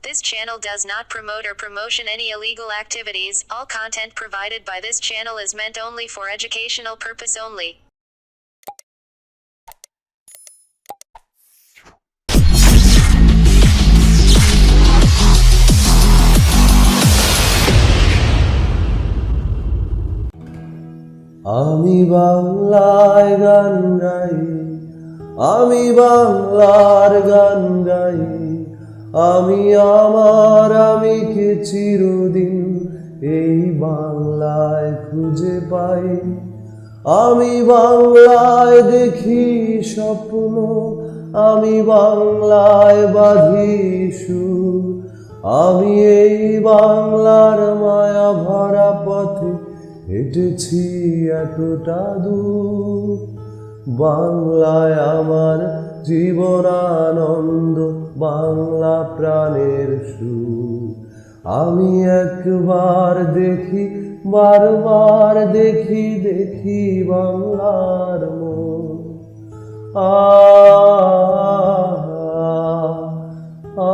This channel does not promote or promotion any illegal activities. All content provided by this channel is meant only for educational purpose only. আমি বাংলায় গান গাই, আমি বাংলার গান গাই, আমি আমার আমিকে চিরদিন এই বাংলায় খুঁজে পাই। আমি বাংলায় দেখি স্বপ্ন, আমি বাংলায় বাঁধি সুর, আমি এই বাংলার মায়া ভরা পথে হেঁটেছি এতটা দূর। বাংলায় আমার জীবনানন্দ, বাংলা প্রাণের সুর। আমি একবার দেখি, বারবার দেখি, দেখি বাংলার মন। আ আ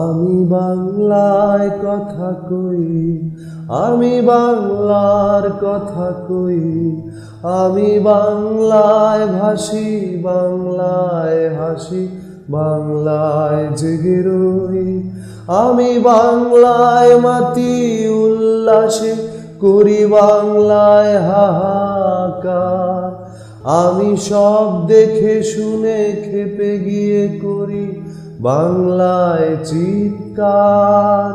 আমি বাংলায় কথা কই, আমি বাংলার কথা কই, আমি বাংলায় ভাসি, বাংলায় হাসি, বাংলায় জেগে রই। আমি বাংলায় মাতি উল্লাসে, করি বাংলায় হাহাকার। আমি সব দেখে শুনে খেপে গিয়ে করি বাংলায় চিৎকার।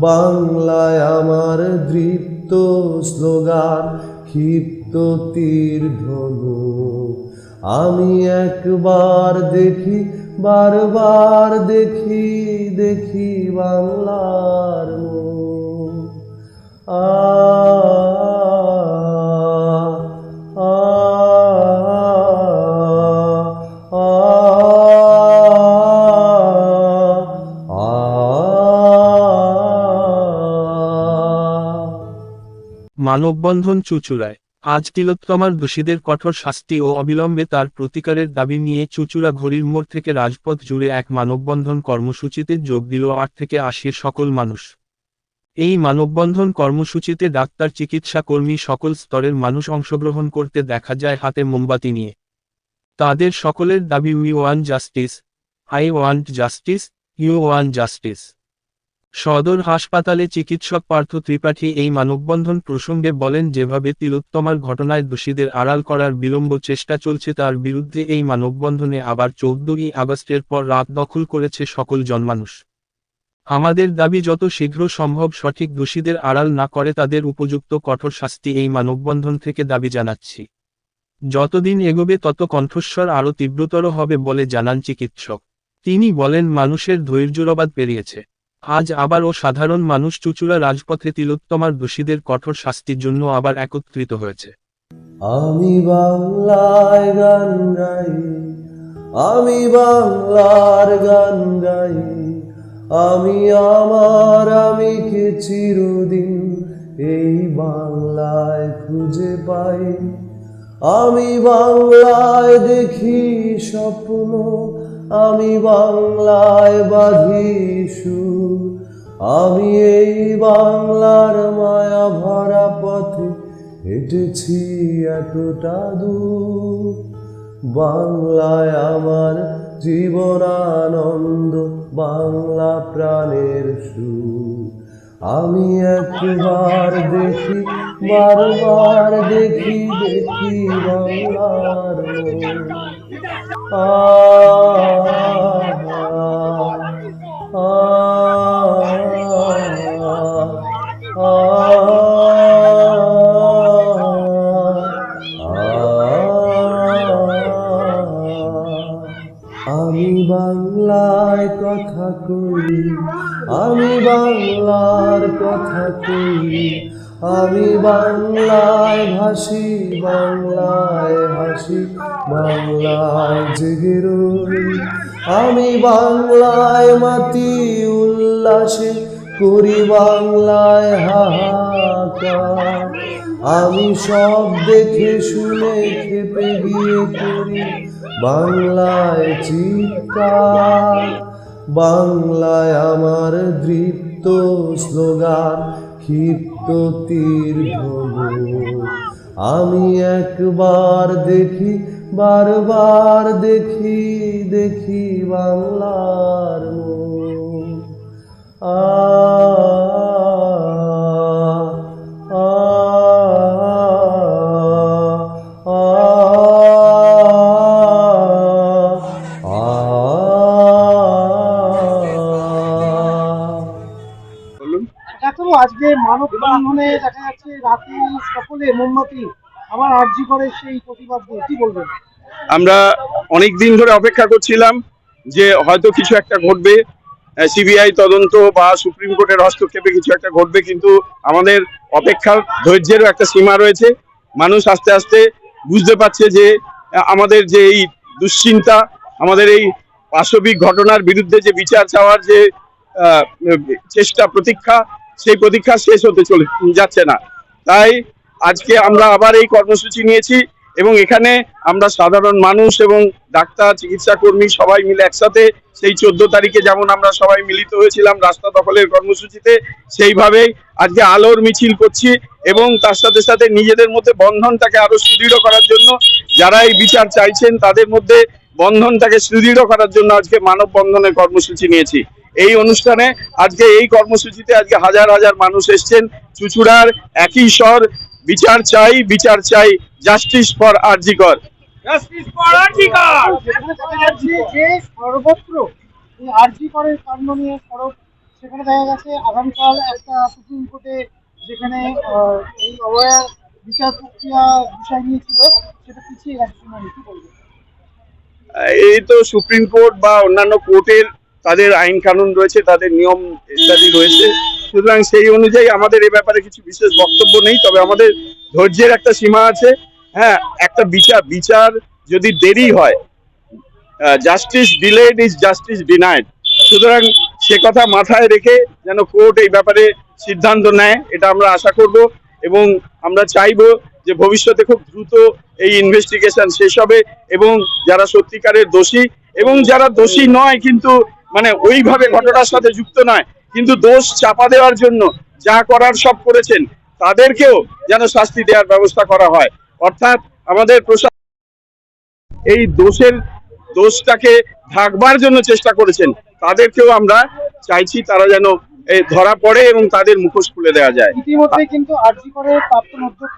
বাংলায় আমার দৃপ্ত স্লোগান, ক্ষিপ্ত তীর ধনুক। আমি একবার দেখি, বারবার দেখি, দেখি বাংলার মুখ। আ মানববন্ধন চুঁচুড়ায় আজ তিলোত্তমার দোষীদের কঠোর শাস্তি ও অবিলম্বে তার প্রতিকারের দাবি নিয়ে চুঁচুড়া ঘড়ির মোড় থেকে রাজপথ জুড়ে এক মানববন্ধন কর্মসূচিতে যোগ দিল 8 থেকে 80 সকল মানুষ। এই মানববন্ধন কর্মসূচিতে ডাক্তার, চিকিৎসা কর্মী, সকল স্তরের মানুষ অংশগ্রহণ করতে দেখা যায় হাতে মোমবাতি নিয়ে। তাদের সকলের দাবি we want justice, I want justice, you want justice. সদর হাসপাতালে চিকিৎসক পার্থ ত্রিপাঠী এই মানববন্ধন প্রসঙ্গে বলেন, যেভাবে তিলোত্তমার ঘটনায় দোষীদের আড়াল করার বিলম্ব চেষ্টা চলছে তার বিরুদ্ধে এই মানববন্ধনে আবার 14ই আগস্টের পর রাত দখল করেছে সকল জনমানুষ। আমাদের দাবি যত শীঘ্র সম্ভব সঠিক দোষীদের আড়াল না করে তাদের উপযুক্ত কঠোর শাস্তি এই মানববন্ধন থেকে দাবি জানাচ্ছি। যতদিন এগোবে তত কণ্ঠস্বর আরও তীব্রতর হবে বলে জানান চিকিৎসক। তিনি বলেন, মানুষের ধৈর্যরবাদ পেরিয়েছে। আজ আবারও সাধারণ মানুষ চুঁচুড়া রাজপথে তিলোত্তমার দোষীদের কঠোর শাস্তির জন্য আবার একত্রিত হয়েছে। আমি বাংলায় গান গাই, আমি বাংলার গান গাই, আমি আমার আমিকে চিরদিন এই বাংলায় খুঁজে পাই। আমি বাংলায় দেখি স্বপ্ন, আমি বাংলায় বাঁধি সুর, আমি এই বাংলার মায়া ভরা পথে হেঁটেছি এতটা দূর। বাংলায় আমার জীবনানন্দ, বাংলা প্রাণের সুর। আমি একবার দেখি, বারবার দেখি, দেখি বাংলার মন। আ আমি বাংলায় কথা কই, আমি বাংলার কথা কই, আমি বাংলায় ভাসি, বাংলায় হাসি, বাংলায় জেগে রই। আমি বাংলায় মাতি উল্লাসে, করি বাংলায় হাহাকার। হাহাকার। আমি সব দেখে শুনে খেপে গিয়ে করি বাংলায় চিৎকার। বাংলায় আমার দৃপ্ত স্লোগান, ক্ষিপ্ত তীর ধনুক। আমি একবার দেখি, বারবার দেখি, দেখি বাংলার মুখ। আ আ আজকে মানববন্ধনে দেখা যাচ্ছে রাতে সকলে মোমবাতি আবার আরজি করে সেই প্রতিবাদ নিয়ে কি বলবেন? আমরা অনেক দিন ধরে অপেক্ষা করছিলাম যে হয়তো কিছু একটা ঘটবে, সিবিআই তদন্ত বা সুপ্রিম কোর্টের হস্তক্ষেপে কিছু একটা ঘটবে, কিন্তু আমাদের অপেক্ষার ধৈর্যেরও একটা সীমা রয়েছে। মানুষ আস্তে আস্তে বুঝতে পারছে যে আমাদের যে এই দুশ্চিন্তা, আমাদের এই পাশবিক ঘটনার বিরুদ্ধে যে বিচার চাওয়ার যে চেষ্টা, প্রতীক্ষা, সেই প্রতীক্ষা শেষ হতে যাচ্ছে না। তাই আজকে আমরা আবার এই কর্মসূচি নিয়েছি এবং এখানে আমরা সাধারণ মানুষ এবং ডাক্তার, চিকিৎসা কর্মী সবাই মিলে একসাথে সেই 14 তারিখে যেমন আমরা সবাই মিলিত হয়েছিলাম রাস্তা দখলের কর্মসূচিতে, সেইভাবেই আজকে আলোর মিছিল করছি এবং তার সাথে সাথে নিজেদের মধ্যে বন্ধনটাকে আরো সুদৃঢ় করার জন্য, যারা এই বিচার চাইছেন তাদের মধ্যে বন্ধনটাকে সুদৃঢ় করার জন্য আজকে মানববন্ধনের কর্মসূচি নিয়েছি। এই অনুষ্ঠানে আজকে এই কর্মসূচিতে আজকে হাজার হাজার মানুষ এসছেন। চুঁচুড়ার একই স্বর, বিচার চাই, বিচার চাই, জাস্টিস ফর আরজি কর, জাস্টিস ফর আরজি কর। যে সর্বত্র এই আরজি করের কাণ্ড নিয়ে সরব, সেখানে দেখা গেছে আগামীকাল একটা সুপ্রিম কোর্টে যেখানে এই অবয়ার বিচার প্রক্রিয়া বিষয় নিয়ে ছিল, সেটা পিছিয়ে গেছে শুনানি, কি বলবেন? এই তো সুপ্রিম কোর্ট বা অন্যান্য কোর্টের তাদের আইন কানুন রয়েছে, তাদের নিয়ম ইত্যাদি রয়েছে, সুতরাং সেই অনুযায়ী আমাদের এই ব্যাপারে কিছু বিশেষ বক্তব্য নেই। তবে আমাদের ধৈর্যের একটা সীমা আছে। হ্যাঁ, একটা বিচার যদি দেরি হয়, justice delayed is justice denied, সুতরাং সে কথা মাথায় রেখে যেন কোর্ট এই ব্যাপারে সিদ্ধান্ত নেয়, এটা আমরা আশা করব এবং আমরা চাইবো যে ভবিষ্যতে খুব দ্রুত এই ইনভেস্টিগেশন শেষ হবে এবং যারা সত্যিকারের দোষী এবং যারা দোষী নয় কিন্তু মানে ওইভাবে ঘটনার সাথে যুক্ত নয় কিন্তু দোষ চাপা দেওয়ার জন্য যা করার সব করেছেন, তাদেরকেও যেন শাস্তি দেওয়ার ব্যবস্থা করা হয়। অর্থাৎ আমাদের প্রশাসন এই দোষটাকে ঢাকবার জন্য চেষ্টা করেছেন, তাদেরকেও আমরা চাইছি তারা যেন ধরা পড়ে এবং তাদের মুখোশ খুলে দেওয়া যায়। ইতিমধ্যে কিন্তু আরজি করে প্রাক্তন অধ্যক্ষ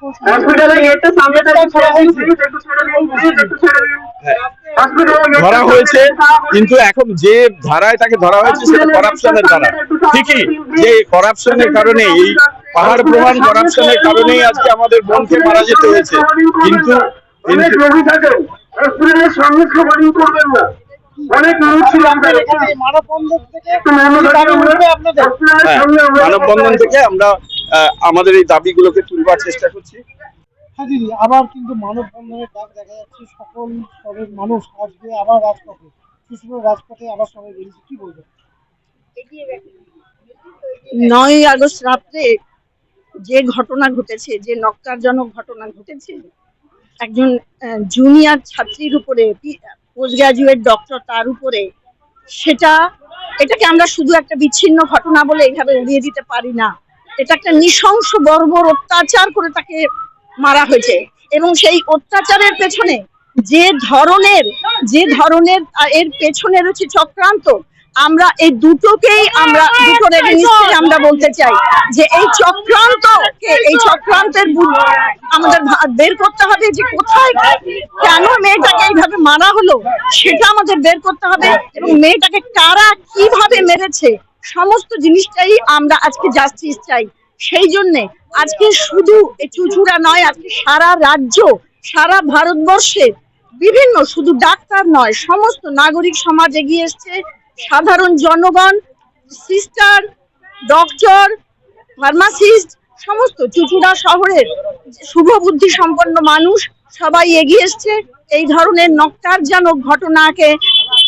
ধরা হয়েছে, কিন্তু এখন যে ধারায় তাকে ধরা হয়েছে সেটা করাপশনের ধারা। ঠিকই, যে করাপশনের কারণে, এই পাহাড় প্রমাণ করাপশনের কারণেই আজকে আমাদের বোনকে মারা যেতে হয়েছে, কিন্তু মানববন্ধন থেকে আমরা আমাদের এই দাবিগুলোকে তুলবার চেষ্টা করছি। হ্যাঁ দিদি, আবার কিন্তু মানববন্ধনের ডাক দেখা যাচ্ছে, সকল স্তরের মানুষ আজকে আবার রাজপথে, চুঁচুড়ার রাজপথে আবার সবাই বেরিয়েছে, কি বলবেন? 9ই আগস্ট রাত্রে যে ঘটনা ঘটেছে, যে নক্কারজনক ঘটনা ঘটেছে, একজন জুনিয়র ছাত্রীর উপরে, পোস্ট গ্রাজুয়েট ডক্টর, তার উপরে, এটাকে আমরা শুধু একটা বিচ্ছিন্ন ঘটনা বলে এইভাবে উড়িয়ে দিতে পারি না। এটা একটা নৃশংস বর্বর অত্যাচার করে তাকে মারা হয়েছে এবং সেই অত্যাচারের পেছনে যে ধরনের এর পেছনে রয়েছে চক্রান্ত, আমরা এই দুটোর এগেইনস্টে আমরা বলতে চাই যে এই চক্রান্তের আমাদের বের করতে হবে, যে কোথায় কেন মেয়েটাকে এইভাবে মারা হলো সেটা আমাদের বের করতে হবে এবং মেয়েটাকে কারা কিভাবে মেরেছে সমস্ত জিনিসটাই আমরা আজকে জাস্টিস চাই। সেই জন্য আজকে শুধু চুঁচুড়া নয়, আজকে সারা রাজ্য, সারা ভারতবর্ষের বিভিন্ন, শুধু ডাক্তার নয়, সমস্ত নাগরিক সমাজ এগিয়ে এসছে, সাধারণ জনগণ, সিস্টার, ডক্টর, ফার্মাসিস্ট, সমস্ত চুঁচুড়া শহরের শুভবুদ্ধি সম্পন্ন মানুষ সবাই এগিয়ে এসছে এই ধরনের নক্কারজনক ঘটনাকে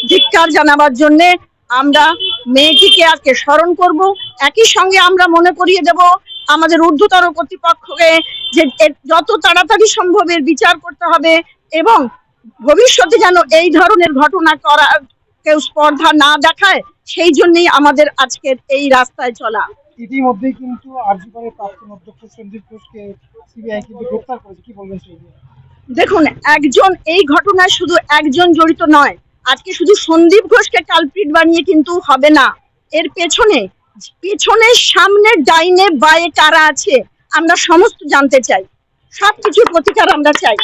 ধিক্কার জানাবার জন্য। আমরা মেয়েটিকে আজকে স্মরণ করব, একই সঙ্গে আমরা মনে করিয়ে দেব আমাদের ঊর্ধ্বতর কর্তৃপক্ষকে যে এর যত তাড়াতাড়ি সম্ভব এর বিচার করতে হবে এবং ভবিষ্যতে যেন এই ধরনের ঘটনা করার কেউ স্পর্ধা না দেখায়, সেই জন্যই আমাদের আজকের এই রাস্তায় চলা। ইতিমধ্যেই কিন্তু আরজি করে প্রাক্তন অধ্যক্ষ সন্দীপ ঘোষকে সিবিআই কিন্তু গ্রেপ্তার করেছে, কি বলবেন সেই নিয়ে? দেখুন, একজন এই ঘটনায় শুধু একজন জড়িত নয়। আজকে শুধু সন্দীপ ঘোষকে কালপ্রিট বানিয়ে কিন্তু হবে না। এর পেছনে সামনে ডাইনে বায়ে কারা আছে আমরা সমস্ত জানতে চাই, সবকিছুর প্রতিকার আমরা চাই।